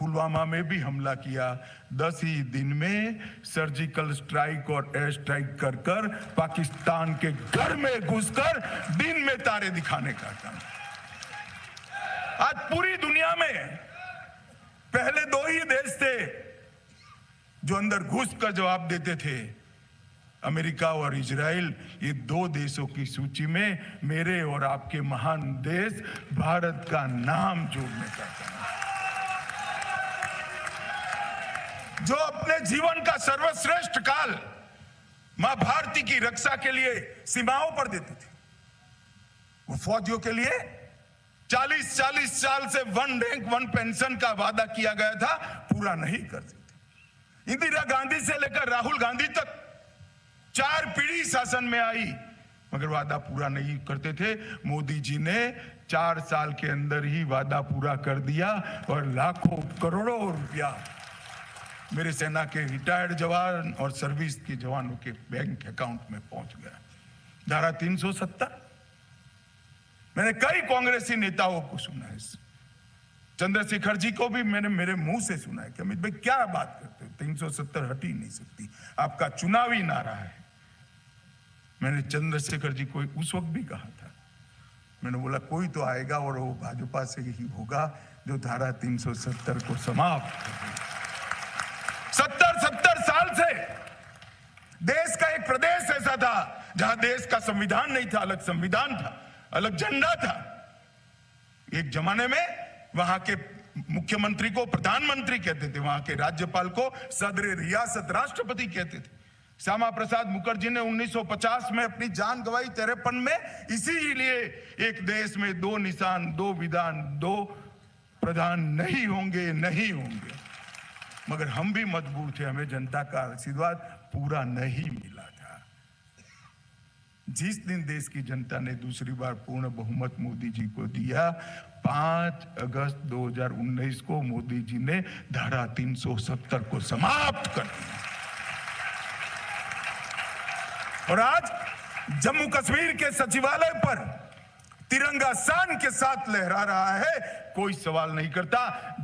पुलवामा में भी हमला किया। 10 ही दिन में सर्जिकल स्ट्राइक और एयर स्ट्राइक कर कर पाकिस्तान के घर में घुसकर दिन में तारे दिखाने का काम। आज पूरी दुनिया में पहले 2 ही देश थे जो अंदर घुसकर जवाब देते थे, अमेरिका और इजराइल। ये 2 देशों की सूची में मेरे और आपके महान देश भारत का नाम जोड़ने का काम, जो अपने जीवन का सर्वश्रेष्ठ काल मां भारती की रक्षा के लिए सीमाओं पर देते थे। वो फौजियों के लिए 40-40 साल से 1 रैंक 1 पेंशन का वादा किया गया था, पूरा नहीं कर सकते। इंदिरा गांधी से लेकर राहुल गांधी तक 4 पीढ़ी शासन में आई, मगर वादा पूरा नहीं करते थे। मोदी जी ने 4 साल के अंदर ही वादा पूरा कर दिया और लाखों करोड़ों रुपया मेरे सेना के रिटायर्ड जवान और सर्विस के जवानों के बैंक अकाउंट में पहुंच गया। धारा 370, मैंने कई कांग्रेसी नेताओं को सुना है, चंद्रशेखर जी को भी मैंने मेरे मुंह से सुना है कि अमित भाई क्या बात करते हो, 370 हट ही नहीं सकती, आपका चुनावी नारा है। मैंने चंद्रशेखर जी को उस वक्त भी कहा था, मैंने बोला कोई तो आएगा और वो भाजपा से ही होगा जो धारा 370 को समाप्त कर। 70 साल से देश का एक प्रदेश ऐसा था जहां देश का संविधान नहीं था, अलग संविधान था, अलग झंडा था। एक जमाने में वहां के मुख्यमंत्री को प्रधानमंत्री कहते थे, वहां के राज्यपाल को सदर रियासत राष्ट्रपति कहते थे। श्यामा प्रसाद मुखर्जी ने 1950 में अपनी जान गंवाई 53 में, इसीलिए एक देश में 2 निशान, 2 विधान, 2 प्रधान नहीं होंगे, नहीं होंगे। मगर हम भी मजबूर थे, हमें जनता का आशीर्वाद पूरा नहीं मिला था। जिस दिन देश की जनता ने दूसरी बार पूर्ण बहुमत मोदी जी को दिया, 5 अगस्त 2019 को मोदी जी ने धारा 370 को समाप्त कर दिया। और आज जम्मू कश्मीर के सचिवालय पर तिरंगा शान के साथ लहरा रहा है, कोई सवाल नहीं करता।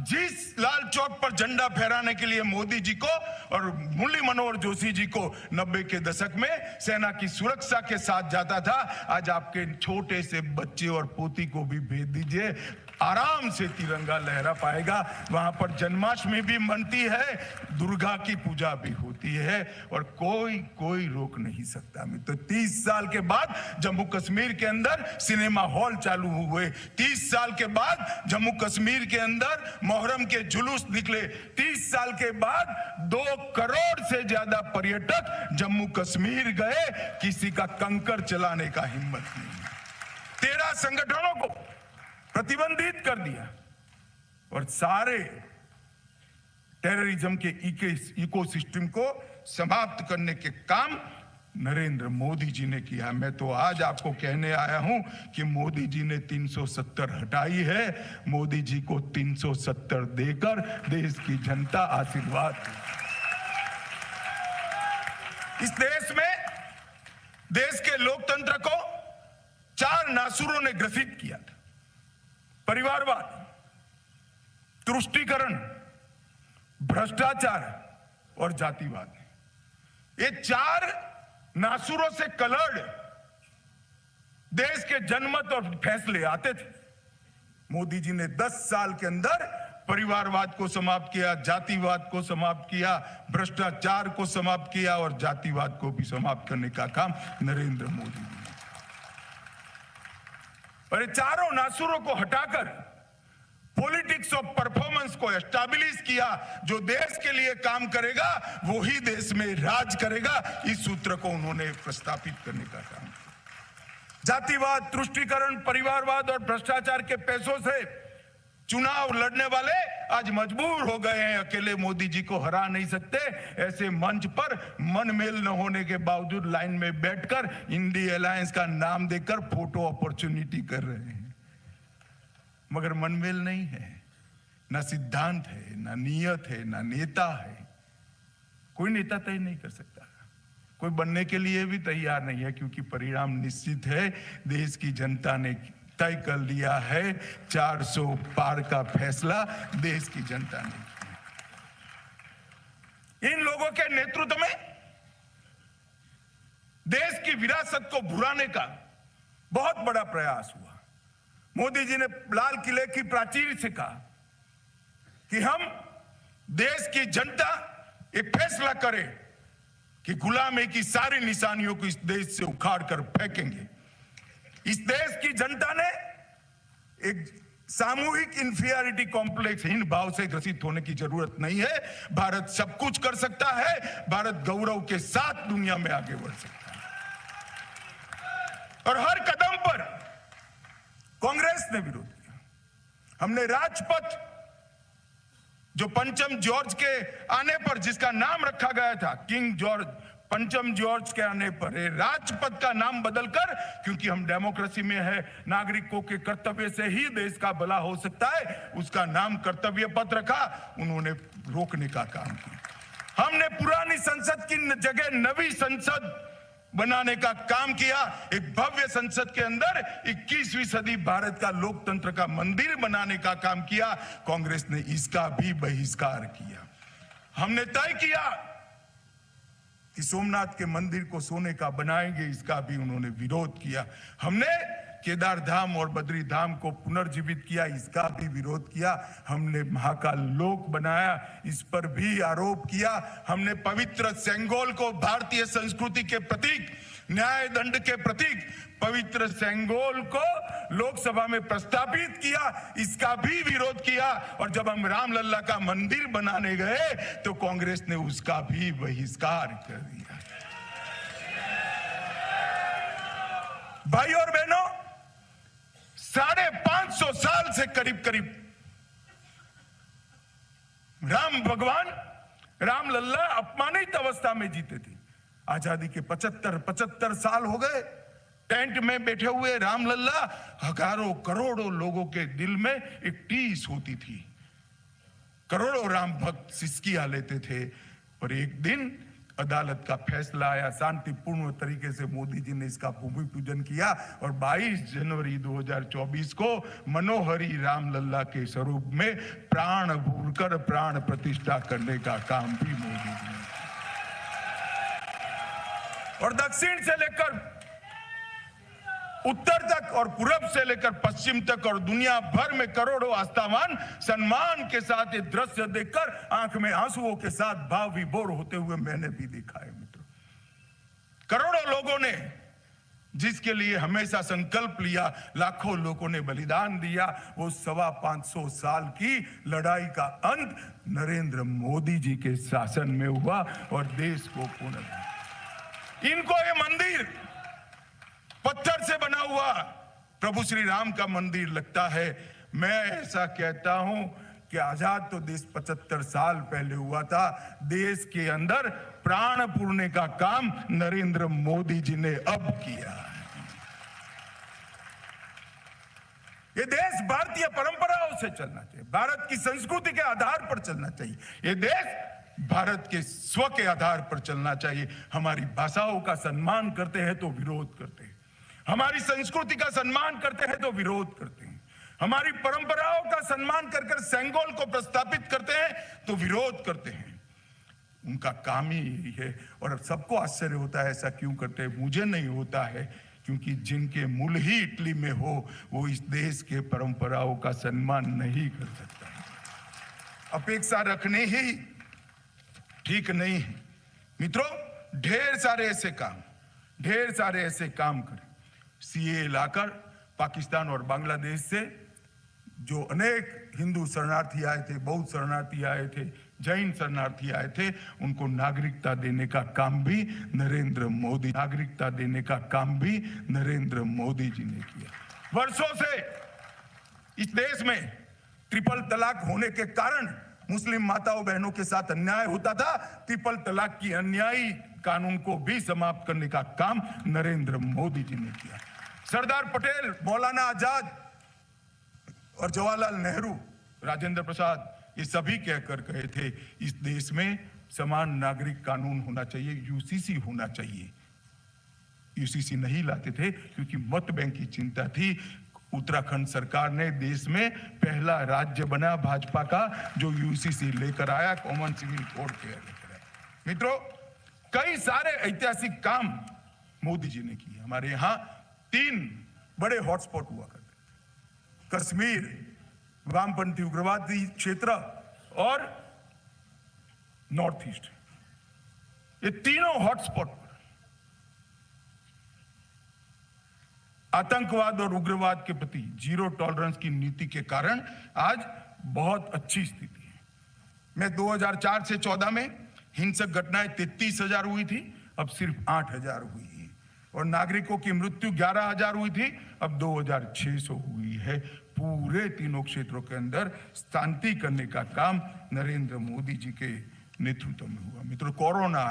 जिस लाल चौक पर झंडा फहराने के लिए मोदी जी को और मुरली मनोहर जोशी जी को 90 के दशक में सेना की सुरक्षा के साथ जाता था, आज आपके छोटे से बच्चे और पोती को भी भेज दीजिए, आराम से तिरंगा लहरा पाएगा। वहां पर जन्माष्टमी भी मनती है, दुर्गा की पूजा भी होती है और कोई रोक नहीं सकता। तो 30 साल के बाद जम्मू कश्मीर के अंदर सिनेमा हॉल चालू हुए, 30 साल के बाद जम्मू कश्मीर के अंदर मोहर्रम के जुलूस निकले, 30 साल के बाद 2 करोड़ से ज्यादा पर्यटक जम्मू कश्मीर गए, किसी का कंकर चलाने का हिम्मत नहीं। 13 संगठनों को प्रतिबंधित कर दिया और सारे टेररिज्म के इकोसिस्टम को समाप्त करने के काम नरेंद्र मोदी जी ने किया। मैं तो आज आपको कहने आया हूं कि मोदी जी ने 370 हटाई है, मोदी जी को 370 देकर देश की जनता आशीर्वाद दी। इस देश में देश के लोकतंत्र को 4 नासुरों ने ग्रसित किया था, परिवारवाद, तुष्टीकरण, भ्रष्टाचार और जातिवाद। ये 4 नासुरों से कलर्ड देश के जनमत और फैसले आते थे। मोदी जी ने 10 साल के अंदर परिवारवाद को समाप्त किया, जातिवाद को समाप्त किया, भ्रष्टाचार को समाप्त किया और जातिवाद को भी समाप्त करने का काम नरेंद्र मोदी जी ने। और ये चारों नासुरों को हटाकर पॉलिटिक्स ऑफ परफॉर्मेंस को एस्टैब्लिश किया। जो देश के लिए काम करेगा वो ही देश में राज करेगा, इस सूत्र को उन्होंने प्रस्थापित करने का काम किया। जातिवाद, तुष्टीकरण, परिवारवाद और भ्रष्टाचार के पैसों से चुनाव लड़ने वाले आज मजबूर हो गए हैं, अकेले मोदी जी को हरा नहीं सकते। ऐसे मंच पर मनमेल न होने के बावजूद लाइन में बैठकर इंडी अलायंस का नाम देकर फोटो अपॉर्चुनिटी कर रहे हैं, मगर मनमेल नहीं है, ना सिद्धांत है, ना नियत है, ना नेता है। कोई नेता तय नहीं कर सकता, कोई बनने के लिए भी तैयार नहीं है, क्योंकि परिणाम निश्चित है। देश की जनता ने तय कर लिया है। 400 पार का फैसला देश की जनता ने किया। इन लोगों के नेतृत्व में देश की विरासत को भुलाने का बहुत बड़ा प्रयास हुआ। मोदी जी ने लाल किले की प्राचीर से कहा कि हम देश की जनता एक फैसला करे कि गुलामी की सारी निशानियों को इस देश से उखाड़ कर फेंकेंगे। इस देश की जनता ने एक सामूहिक इंफीरियरिटी कॉम्प्लेक्स हीन भाव से ग्रसित होने की जरूरत नहीं है। भारत सब कुछ कर सकता है। भारत गौरव के साथ दुनिया में आगे बढ़ सकता है। और हर कदम पर कांग्रेस ने विरोध किया। हमने राजपथ जो पंचम जॉर्ज के आने पर जिसका नाम रखा गया था किंग जॉर्ज, पंचम जॉर्ज के आने पर राजपथ का नाम बदलकर, क्योंकि हम डेमोक्रेसी में है, नागरिकों के कर्तव्य से ही देश का भला हो सकता है, उसका नाम कर्तव्य पथ रखा। उन्होंने रोकने का काम किया। हमने पुरानी संसद की जगह नवी संसद बनाने का काम किया। एक भव्य संसद के अंदर 21वीं सदी भारत का लोकतंत्र का मंदिर बनाने का काम किया। कांग्रेस ने इसका भी बहिष्कार किया। हमने तय किया कि सोमनाथ के मंदिर को सोने का बनाएंगे, इसका भी उन्होंने विरोध किया। हमने केदार धाम और बद्री धाम को पुनर्जीवित किया, इसका भी विरोध किया। हमने महाकाल लोक बनाया, इस पर भी आरोप किया। हमने पवित्र सेंगोल को भारतीय संस्कृति के प्रतीक, न्याय दंड के प्रतीक पवित्र सेंगोल को लोकसभा में प्रस्तावित किया, इसका भी विरोध किया। और जब हम रामलला का मंदिर बनाने गए तो कांग्रेस ने उसका भी बहिष्कार कर दिया। भाई और बहनों, 550 साल से करीब करीब राम भगवान रामलला अपमानित अवस्था में जीते थे। आजादी के 75 साल हो गए। टेंट में बैठे हुए रामलला हजारों करोड़ों लोगों के दिल में एक टीस होती थी। करोड़ों राम भक्त सिसकियां लेते थे। और एक दिन अदालत का फैसला आया, शांतिपूर्ण तरीके से मोदी जी ने इसका भूमि पूजन किया और 22 जनवरी 2024 को मनोहरी रामलला के स्वरूप में प्राण भूलकर प्राण प्रतिष्ठा करने का काम भी मोदी जी ने। और दक्षिण से लेकर उत्तर तक और पूरब से लेकर पश्चिम तक और दुनिया भर में करोड़ों आस्थावान सम्मान के साथ ये दृश्य देखकर आंख में आंसुओं के साथ भाव विभोर होते हुए मैंने भी देखा है मित्रों। करोड़ों लोगों ने जिसके लिए हमेशा संकल्प लिया, लाखों लोगों ने बलिदान दिया। वो 525 साल की लड़ाई का अंत नरेंद्र मोदी जी के शासन में हुआ और देश को पुनः इनको ये मंदिर पत्थर से बना हुआ प्रभु श्री राम का मंदिर लगता है। मैं ऐसा कहता हूं कि आजाद तो देश 75 साल पहले हुआ था। देश के अंदर प्राण पुरने का काम नरेंद्र मोदी जी ने अब किया। ये देश भारतीय परंपराओं से चलना चाहिए, भारत की संस्कृति के आधार पर चलना चाहिए। ये देश भारत के स्व के आधार पर चलना चाहिए। हमारी भाषाओं का सम्मान करते हैं तो विरोध करते हैं, हमारी संस्कृति का सम्मान करते हैं तो विरोध करते हैं, हमारी परंपराओं का सम्मान कर सेंगोल को प्रस्तापित करते हैं तो विरोध करते हैं। उनका काम ही यही है। और सबको आश्चर्य होता है ऐसा क्यों करते हैं। मुझे नहीं होता है, क्योंकि जिनके मूल ही इटली में हो वो इस देश के परंपराओं का सम्मान नहीं कर सकता। अपेक्षा रखने ही ठीक नहीं है मित्रों। ढेर सारे ऐसे काम करें। सीए लाकर पाकिस्तान और बांग्लादेश से जो अनेक हिंदू शरणार्थी आए थे, बौद्ध शरणार्थी आए थे, जैन शरणार्थी आए थे, उनको नागरिकता देने का काम भी नरेंद्र मोदी जी ने किया। वर्षों से इस देश में ट्रिपल तलाक होने के कारण मुस्लिम माताओं बहनों के साथ अन्याय होता था। ट्रिपल तलाक की अन्यायी कानून को भी समाप्त करने का काम नरेंद्र मोदी जी ने किया। सरदार पटेल, मौलाना आजाद और जवाहरलाल नेहरू, राजेंद्र प्रसाद, ये सभी कहकर कहे थे इस देश में समान नागरिक कानून होना चाहिए, यूसीसी होना चाहिए। यूसीसी नहीं लाते थे क्योंकि मत बैंक की चिंता थी। उत्तराखंड सरकार ने देश में पहला राज्य बना भाजपा का जो यूसीसी लेकर आया, कॉमन सिविल कोड के लेकर आया। मित्रों, कई सारे ऐतिहासिक काम मोदी जी ने किए। हमारे यहां 3 बड़े हॉटस्पॉट हुआ करते थे, कश्मीर, वामपंथी उग्रवादी क्षेत्र और नॉर्थ ईस्ट। ये तीनों हॉटस्पॉट पर आतंकवाद और उग्रवाद के प्रति जीरो टॉलरेंस की नीति के कारण आज बहुत अच्छी स्थिति है। मैं 2004 से 14 में हिंसक घटनाएं 33,000 हुई थी, अब सिर्फ 8,000 हुई है, और नागरिकों की मृत्यु 11,000 हुई थी, अब 2,600 हुई है। पूरे तीनों क्षेत्रों के अंदर शांति करने का काम नरेंद्र मोदी जी के नेतृत्व में हुआ। मित्रों, कोरोना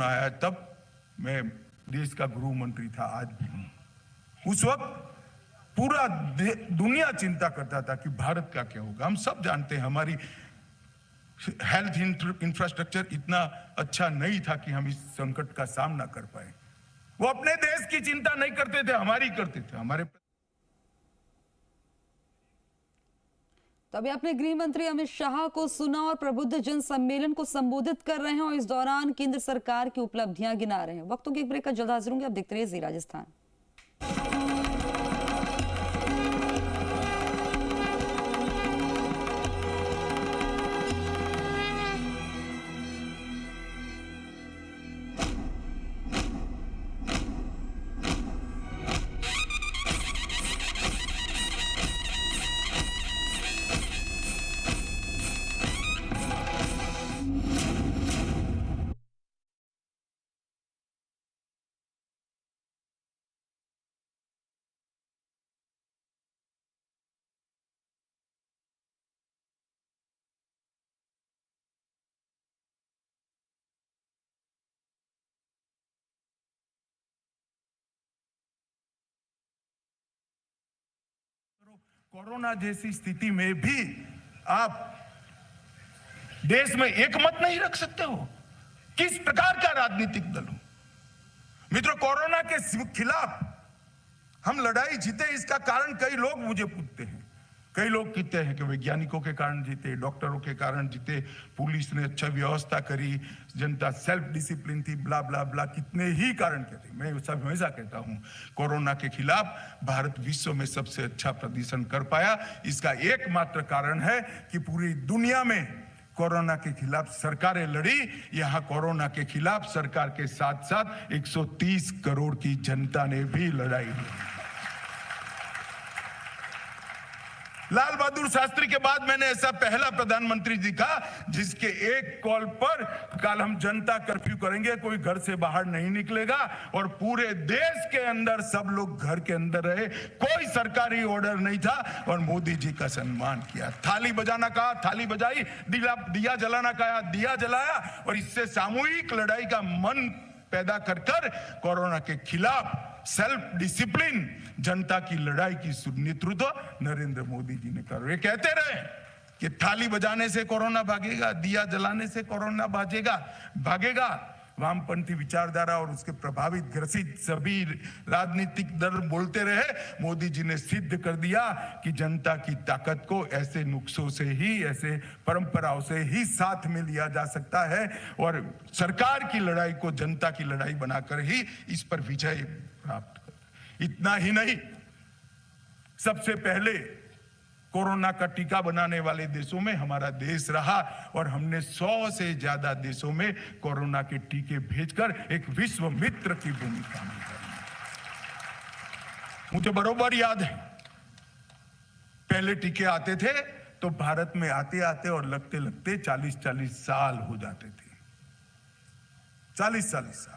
आया तब मैं देश का गृह मंत्री था, आज भी हूं। उस वक्त पूरा दुनिया चिंता करता था कि भारत का क्या होगा। हम सब जानते हैं हमारी हेल्थ इंफ्रास्ट्रक्चर इतना अच्छा नहीं था कि हम इस संकट का सामना कर पाए। वो अपने देश की चिंता नहीं करते थे, हमारी करते थे। हमारे तो अभी आपने गृह मंत्री अमित शाह को सुना और प्रबुद्ध जन सम्मेलन को संबोधित कर रहे हैं और इस दौरान केंद्र सरकार की उपलब्धियां गिना रहे हैं। वक्तों की एक ब्रेक का जल्द हाजिर होंगे। आप देखते रहिए जी राजस्थान। कोरोना जैसी स्थिति में भी आप देश में एकमत नहीं रख सकते हो। किस प्रकार का राजनीतिक दल हो? मित्रों, कोरोना के खिलाफ हम लड़ाई जीते, इसका कारण कई लोग मुझे पूछते हैं। कई लोग कहते हैं कि वैज्ञानिकों के कारण जीते, डॉक्टरों के कारण जीते, पुलिस ने अच्छा व्यवस्था करी, जनता सेल्फ डिसिप्लिन थी, ब्ला ब्ला ब्ला, कितने ही कारण कहते। मैं सब हमेशा कहता हूं, कोरोना के खिलाफ भारत विश्व में सबसे अच्छा प्रदर्शन कर पाया। इसका एकमात्र कारण है कि पूरी दुनिया में कोरोना के खिलाफ सरकारें लड़ी, यहां कोरोना के खिलाफ सरकार के साथ साथ 130 करोड़ की जनता ने भी लड़ाई लड़ी। लाल बहादुर शास्त्री के बाद मैंने ऐसा पहला प्रधानमंत्री दिखा जिसके एक कॉल पर कल हम जनता कर्फ्यू करेंगे, कोई घर से बाहर नहीं निकलेगा, और पूरे देश के अंदर सब लोग घर के अंदर रहे, कोई सरकारी ऑर्डर नहीं था, और मोदी जी का सम्मान किया। थाली बजाना कहा, थाली बजाई, दिया जलाना कहा, दिया जलाया, और इससे सामूहिक लड़ाई का मन पैदा कर कोरोना के खिलाफ सेल्फ डिसिप्लिन, जनता की लड़ाई की नेतृत्व नरेंद्र मोदी जी ने कर। ये कहते रहे कि थाली बजाने से कोरोना भागेगा, दिया जलाने से कोरोना भागेगा। वामपंथी विचारधारा और उसके प्रभावित ग्रसित सभी राजनीतिक दल बोलते रहे। मोदी जी ने सिद्ध कर दिया कि जनता की ताकत को ऐसे नुस्खों से ही, ऐसे परंपराओं से ही साथ में लिया जा सकता है, और सरकार की लड़ाई को जनता की लड़ाई बनाकर ही इस पर विजय प्राप्त कर। इतना ही नहीं, सबसे पहले कोरोना का टीका बनाने वाले देशों में हमारा देश रहा, और हमने 100 से ज्यादा देशों में कोरोना के टीके भेजकर एक विश्व मित्र की भूमिका निभाई। मुझे बरोबर याद है, पहले टीके आते थे तो भारत में आते आते और लगते लगते 40-40 साल हो जाते थे। 40-40 साल।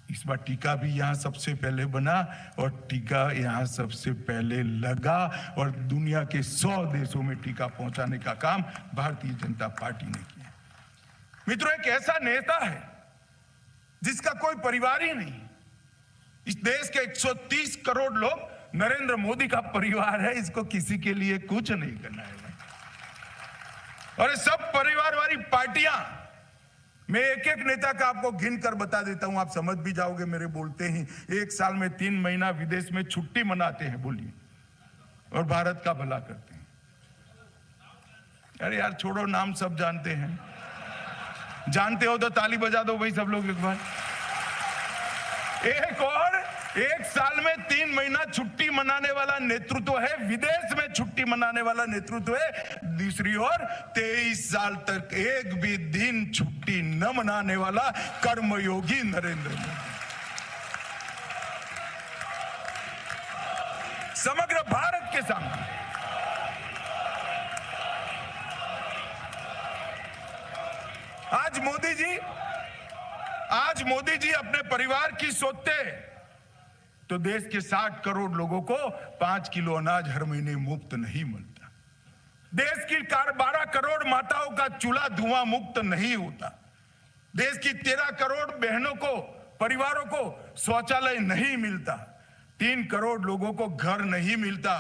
इस बार टीका भी यहां सबसे पहले बना, और टीका यहां सबसे पहले लगा, और दुनिया के 100 देशों में टीका पहुंचाने का काम भारतीय जनता पार्टी ने किया। मित्रों, एक ऐसा नेता है जिसका कोई परिवार ही नहीं। इस देश के 130 करोड़ लोग नरेंद्र मोदी का परिवार है, इसको किसी के लिए कुछ नहीं करना है। और ये सब परिवार वाली पार्टियां मैं एक एक नेता का आपको गिन कर बता देता हूं, आप समझ भी जाओगे मेरे बोलते ही। एक साल में 3 महीना विदेश में छुट्टी मनाते हैं, बोलिए, और भारत का भला करते हैं। अरे यार छोड़ो, नाम सब जानते हैं। जानते हो तो ताली बजा दो भाई सब लोग एक बार। एक और 1 साल में 3 महीना छुट्टी मनाने वाला नेतृत्व है, विदेश में छुट्टी मनाने वाला नेतृत्व है। दूसरी ओर 23 साल तक एक भी दिन छुट्टी न मनाने वाला कर्मयोगी नरेंद्र मोदी। समग्र भारत के सामने आज मोदी जी अपने परिवार की सोचते तो देश के 60 करोड़ लोगों को 5 किलो अनाज हर महीने मुफ्त नहीं मिलता। देश की 12 करोड़ माताओं का चूल्हा धुआं मुक्त नहीं होता। देश की 13 करोड़ बहनों को, परिवारों को शौचालय नहीं मिलता। 3 करोड़ लोगों को घर नहीं मिलता।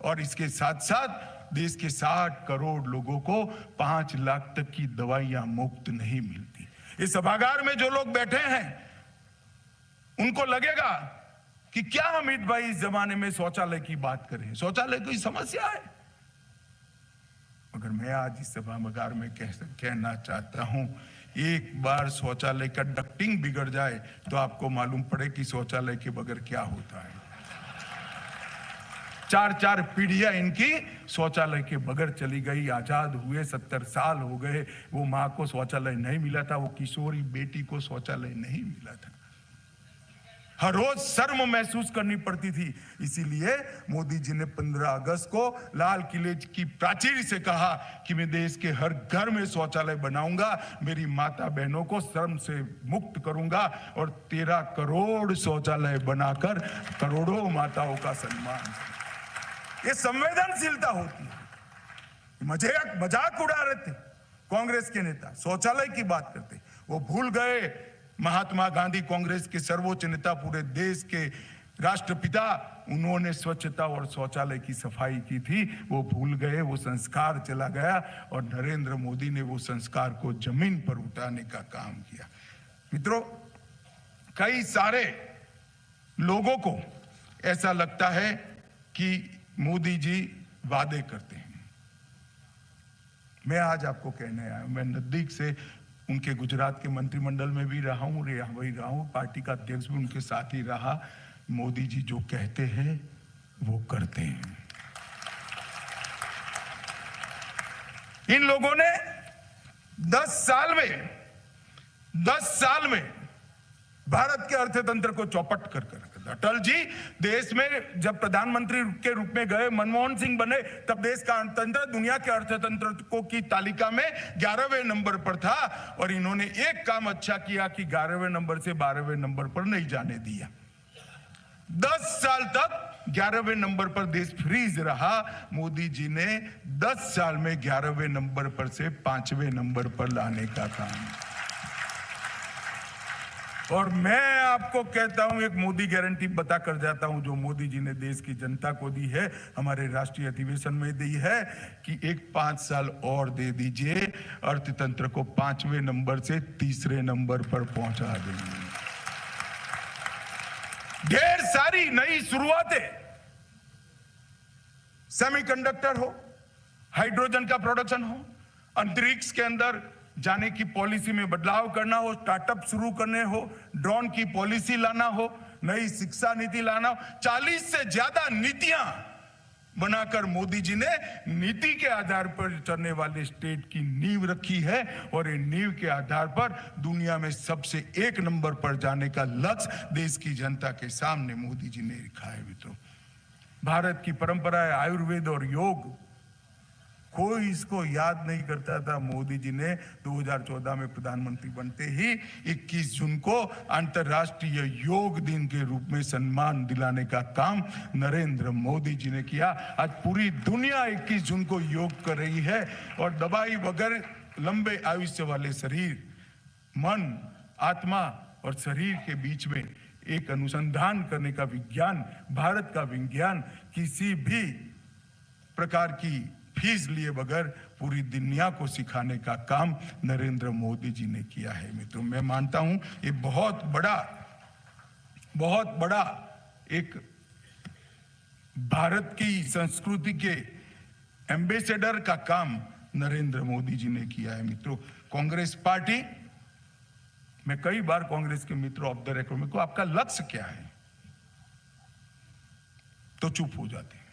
और इसके साथ साथ देश के 60 करोड़ लोगों को 5 लाख तक की दवाइयां मुफ्त नहीं मिलती। इस सभागार में जो लोग बैठे हैं उनको लगेगा कि क्या हमीद भाई इस जमाने में शौचालय की बात करें, शौचालय कोई समस्या है। मगर मैं आज इस सभागार में कहना चाहता हूं, एक बार शौचालय का डक्टिंग बिगड़ जाए तो आपको मालूम पड़े कि शौचालय के बगैर क्या होता है। 4 पीढ़ियां इनकी शौचालय के बगैर चली गई। आजाद हुए 70 साल हो गए, वो मां को शौचालय नहीं मिला था, वो किशोरी बेटी को शौचालय नहीं मिला था। हर रोज शर्म महसूस करनी पड़ती थी। इसीलिए मोदी जी ने 15 अगस्त को लाल किले की प्राचीर से कहा कि मैं देश के हर घर में शौचालय बनाऊंगा, मेरी माता बहनों को शर्म से मुक्त करूंगा और 13 करोड़ शौचालय बनाकर करोड़ों माताओं का सम्मान। ये संवेदनशीलता होती है। मजाक उड़ा रहे थे कांग्रेस के नेता, शौचालय की बात करते, वो भूल गए महात्मा गांधी कांग्रेस के सर्वोच्च नेता, पूरे देश के राष्ट्रपिता, उन्होंने स्वच्छता और शौचालय की सफाई की थी। वो भूल गए, वो संस्कार चला गया और नरेंद्र मोदी ने वो संस्कार को जमीन पर उतारने का काम किया। मित्रों, कई सारे लोगों को ऐसा लगता है कि मोदी जी वादे करते हैं। मैं आज आपको कहने आया हूं, मैं नजदीक से उनके गुजरात के मंत्रिमंडल में भी रहा हूं, वही रहा हूं, पार्टी का अध्यक्ष भी उनके साथ ही रहा। मोदी जी जो कहते हैं वो करते हैं। इन लोगों ने 10 साल में भारत के अर्थतंत्र को चौपट कर रखा था। अटल जी देश में जब प्रधानमंत्री के रूप में गए, मनमोहन सिंह बने, तब देश का अर्थतंत्र दुनिया के अर्थतंत्र की तालिका में 11वें नंबर पर था। और इन्होंने एक काम अच्छा किया कि 11वें नंबर से 12वें नंबर पर नहीं जाने दिया। 10 साल तक 11वें नंबर पर देश फ्रीज रहा। मोदी जी ने 10 साल में 11वें नंबर पर से 5वें नंबर पर लाने का काम। और मैं आपको कहता हूं, एक मोदी गारंटी बता कर जाता हूं जो मोदी जी ने देश की जनता को दी है, हमारे राष्ट्रीय अधिवेशन में दी है कि एक 5 साल और दे दीजिए, अर्थतंत्र को 5वें नंबर से 3रे नंबर पर पहुंचा देंगे। ढेर सारी नई शुरुआतें, सेमीकंडक्टर हो, हाइड्रोजन का प्रोडक्शन हो, अंतरिक्ष के अंदर जाने की पॉलिसी में बदलाव करना हो, स्टार्टअप शुरू करने हो, ड्रोन की पॉलिसी लाना हो, नई शिक्षा नीति लाना हो, 40 से ज्यादा नीतियां बनाकर मोदी जी ने नीति के आधार पर चलने वाले स्टेट की नींव रखी है। और ये नींव के आधार पर दुनिया में सबसे 1 नंबर पर जाने का लक्ष्य देश की जनता के सामने मोदी जी ने रखा है। मित्रों, भारत की परंपरा है आयुर्वेद और योग, कोई इसको याद नहीं करता था। मोदी जी ने 2014 में प्रधानमंत्री बनते ही 21 जून को अंतर्राष्ट्रीय योग दिन के रूप में सम्मान दिलाने का काम नरेंद्र मोदी जी ने किया। आज पूरी दुनिया 21 जून को योग कर रही है। और दवाई बगैर लंबे आयुष्य वाले शरीर, मन, आत्मा और शरीर के बीच में एक अनुसंधान करने का विज्ञान, भारत का विज्ञान किसी भी प्रकार की फीस लिए बगैर पूरी दुनिया को सिखाने का काम नरेंद्र मोदी जी ने किया है। मित्रों, मैं मानता हूं ये बहुत बड़ा एक भारत की संस्कृति के एम्बेसडर का काम नरेंद्र मोदी जी ने किया है। मित्रों, कांग्रेस पार्टी, मैं कई बार कांग्रेस के मित्रों ऑफ द रिकॉर्ड में को आपका लक्ष्य क्या है तो चुप हो जाते हैं।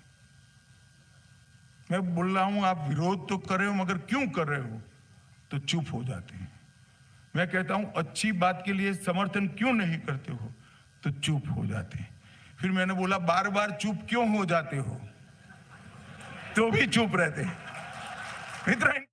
मैं बोल रहा हूं आप विरोध तो कर रहे हो मगर क्यों कर रहे हो तो चुप हो जाते हैं। मैं कहता हूं अच्छी बात के लिए समर्थन क्यों नहीं करते हो तो चुप हो जाते हैं। फिर मैंने बोला बार बार चुप क्यों हो जाते हो तो भी चुप रहते हैं। मित्र